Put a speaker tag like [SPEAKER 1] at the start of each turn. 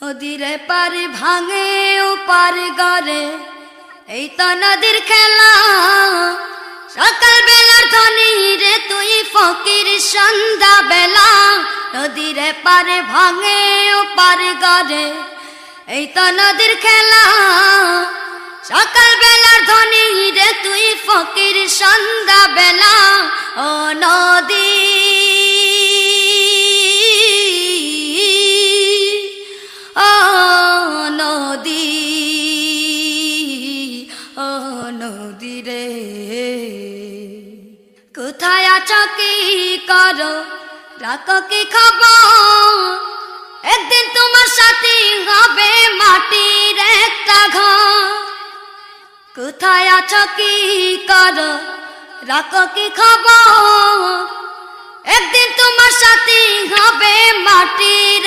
[SPEAKER 1] নদীরে পারে ভাঙে ও পার গড়ে, এই তো নদীর খেলা। সকাল বেলার ধনী রে তুই ফকির সন্ধ্যা বেলা। নদীরে পারে ভাঙে ও পার গড়ে, এই তো নদীর খেলা। সকাল বেলার ধনী রে তুই ফকির সন্ধ্যা বেলা। ও নদী ও নদী ও নদী রে, কোথায় আছো কি করো, রাখো কি খবর? একদিন তোমার সাথে হবে মাটির একটা ঘর। কোথায় আছো কি করো, রাখো কি খবর? একদিন তোমার সাথে হবে মাটির